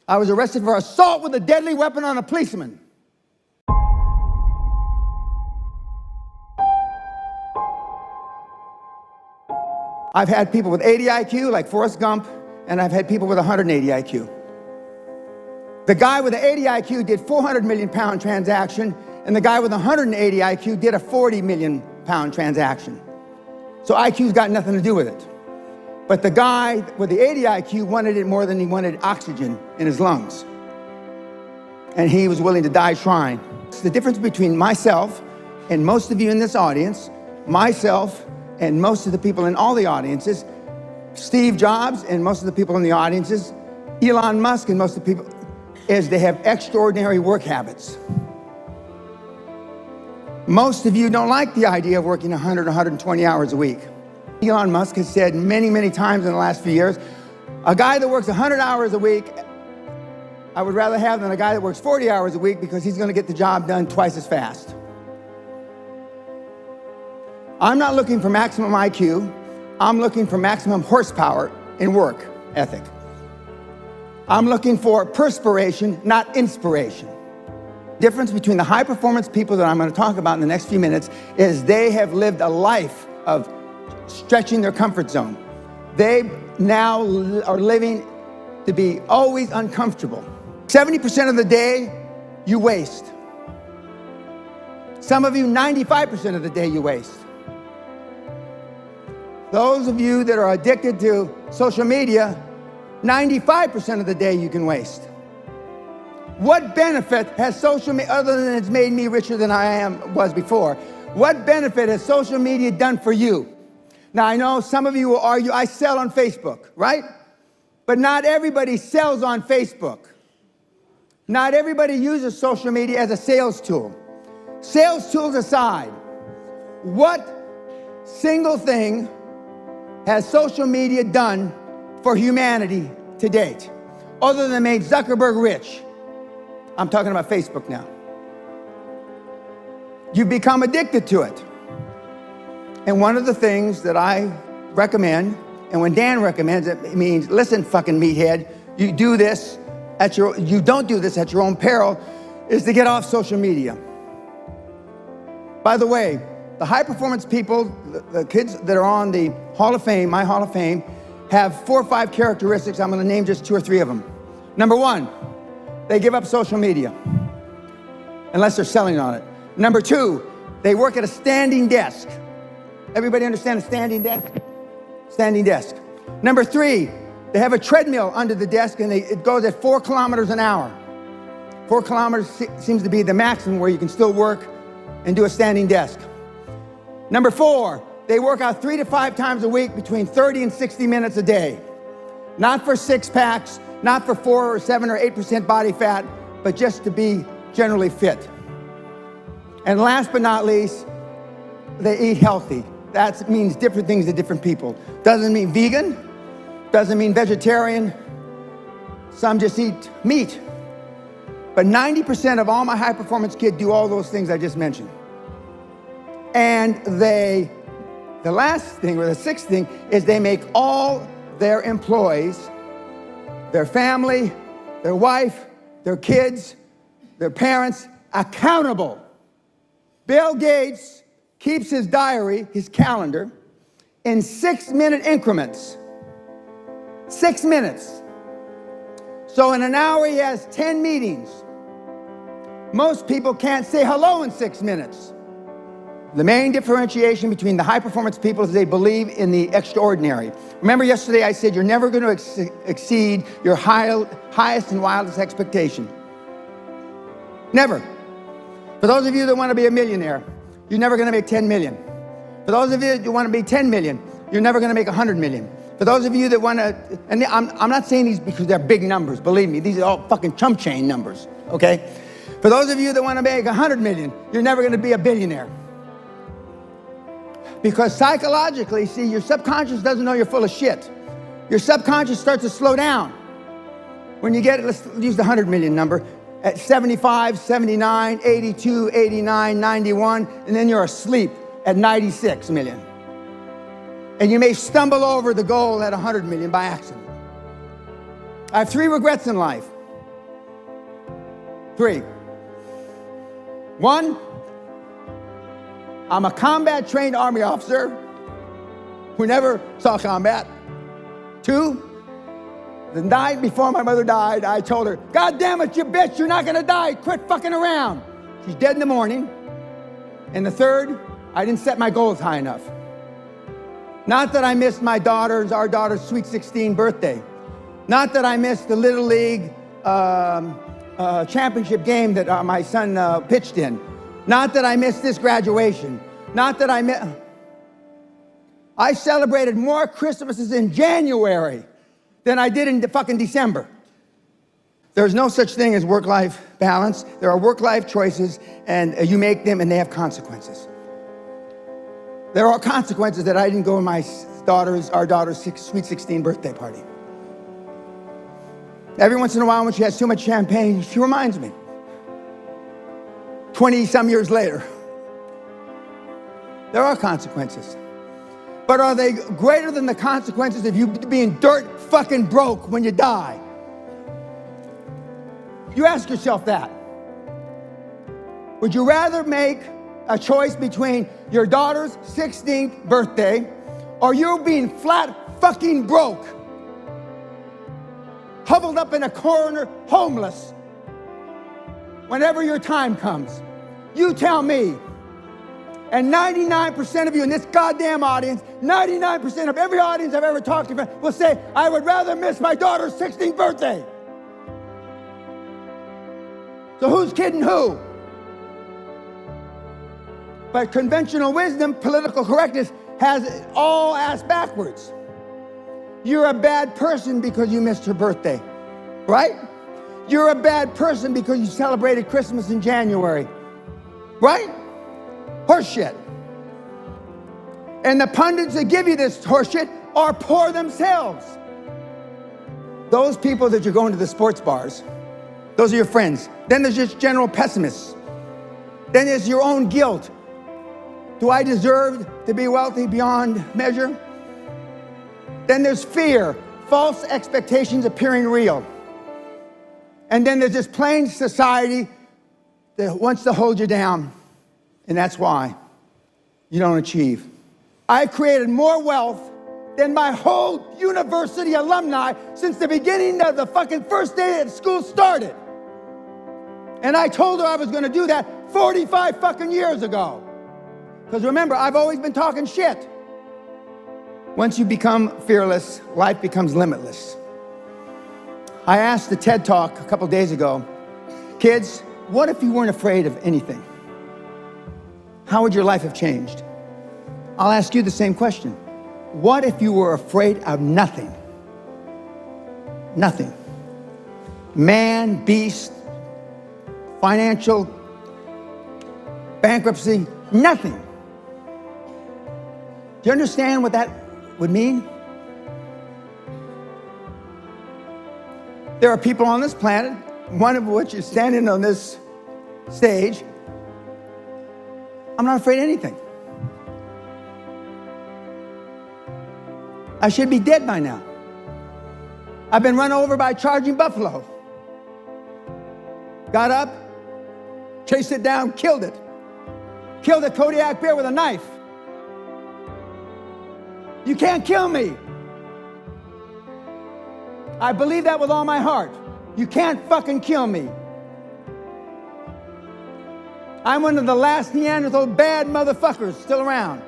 I was arrested for assault with a deadly weapon on a policeman. I've had people with 80 IQ, like Forrest Gump, and I've had people with 180 IQ. The guy with the 80 IQ did 400 million pound transaction, and the guy with 180 IQ did a 40 million pound transaction. So IQ's got nothing to do with it. But the guy with the 80 IQ wanted it more than he wanted oxygen in his lungs. And he was willing to die trying. It's the difference between myself and most of you in this audience, myself and most of the people in all the audiences, Steve Jobs and most of the people in the audiences, Elon Musk and most of the people, is they have extraordinary work habits. Most of you don't like the idea of working 100, 120 hours a week. Elon Musk has said many, many times in the last few years, a guy that works 100 hours a week, I would rather have than a guy that works 40 hours a week because he's going to get the job done twice as fast. I'm not looking for maximum IQ. I'm looking for maximum horsepower in work ethic. I'm looking for perspiration, not inspiration. Difference between the high performance people that I'm going to talk about in the next few minutes is they have lived a life of stretching their comfort zone. They now are living to be always uncomfortable. 70% of the day you waste. Some of you, 95% of the day you waste. Those of you that are addicted to social media, 95% of the day you can waste. What benefit has social media, other than it's made me richer than I was before, what benefit has social media done for you? Now, I know some of you will argue, I sell on Facebook, right? But not everybody sells on Facebook. Not everybody uses social media as a sales tool. Sales tools aside, what single thing has social media done for humanity to date, other than made Zuckerberg rich? I'm talking about Facebook now. You've become addicted to it. And one of the things that I recommend, and when Dan recommends it, it means, listen, fucking meathead, you do this you don't do this at your own peril, is to get off social media. By the way, the high performance people, the kids that are on the Hall of Fame, my Hall of Fame, have 4 or 5 characteristics. I'm going to name just 2 or 3 of them. Number 1, they give up social media, unless they're selling on it. Number 2, they work at a standing desk. Everybody understand a standing desk? Standing desk. Number 3, they have a treadmill under the desk and it goes at 4 kilometers an hour. 4 kilometers seems to be the maximum where you can still work and do a standing desk. Number 4, they work out 3 to 5 times a week between 30 and 60 minutes a day. Not for 6 packs, not for 4 or 7 or 8% body fat, but just to be generally fit. And last but not least, they eat healthy. That means different things to different people. Doesn't mean vegan, doesn't mean vegetarian. Some just eat meat. But 90% of all my high performance kids do all those things I just mentioned. And the last thing, or the 6th thing, is they make all their employees, their family, their wife, their kids, their parents, accountable. Bill Gates keeps his diary, his calendar, in 6-minute increments. 6 minutes. So in an hour, he has 10 meetings. Most people can't say hello in 6 minutes. The main differentiation between the high-performance people is they believe in the extraordinary. Remember yesterday I said you're never going to exceed your highest and wildest expectation. Never. For those of you that want to be a millionaire, you're never going to make 10 million. For those of you that want to be 10 million, you're never going to make 100 million. For those of you that want to, and I'm not saying these because they're big numbers, believe me, these are all fucking chump chain numbers, okay? For those of you that want to make 100 million, you're never going to be a billionaire. Because psychologically, see, your subconscious doesn't know you're full of shit. Your subconscious starts to slow down. When you get, let's use the 100 million number, at 75, 79, 82, 89, 91, and then you're asleep at 96 million. And you may stumble over the goal at 100 million by accident. I have 3 regrets in life. 3. 1, I'm a combat-trained Army officer who never saw combat. 2, the night before my mother died, I told her, God damn it, you bitch, you're not gonna die, quit fucking around. She's dead in the morning. And the 3rd, I didn't set my goals high enough. Not that I missed our daughter's Sweet 16 birthday. Not that I missed the Little League championship game that my son pitched in. Not that I missed this graduation. Not that I celebrated more Christmases in January than I did in fucking December. There's no such thing as work-life balance. There are work-life choices, and you make them, and they have consequences. There are consequences that I didn't go to our daughter's Sweet 16 birthday party. Every once in a while, when she has too much champagne, she reminds me. 20-some years later. There are consequences. But are they greater than the consequences of you being dirt fucking broke when you die? You ask yourself that. Would you rather make a choice between your daughter's 16th birthday or you being flat fucking broke, huddled up in a corner, homeless, whenever your time comes? You tell me. And 99% of you in this goddamn audience, 99% of every audience I've ever talked to will say, I would rather miss my daughter's 16th birthday. So who's kidding who? But conventional wisdom, political correctness, has it all ass backwards. You're a bad person because you missed her birthday, right? You're a bad person because you celebrated Christmas in January, right? Horseshit. And the pundits that give you this horseshit are poor themselves. Those people that you're going to the sports bars, those are your friends. Then there's just general pessimists. Then there's your own guilt. Do I deserve to be wealthy beyond measure? Then there's fear, false expectations appearing real. And then there's this plain society that wants to hold you down. And that's why you don't achieve. I've created more wealth than my whole university alumni since the beginning of the fucking first day that school started. And I told her I was going to do that 45 fucking years ago. Because remember, I've always been talking shit. Once you become fearless, life becomes limitless. I asked the TED Talk a couple days ago, kids, what if you weren't afraid of anything? How would your life have changed? I'll ask you the same question. What if you were afraid of nothing? Nothing. Man, beast, financial bankruptcy, nothing. Do you understand what that would mean? There are people on this planet, one of which is standing on this stage. I'm not afraid of anything. I should be dead by now. I've been run over by a charging buffalo. Got up, chased it down, killed it. Killed a Kodiak bear with a knife. You can't kill me. I believe that with all my heart. You can't fucking kill me. I'm one of the last Neanderthal bad motherfuckers still around.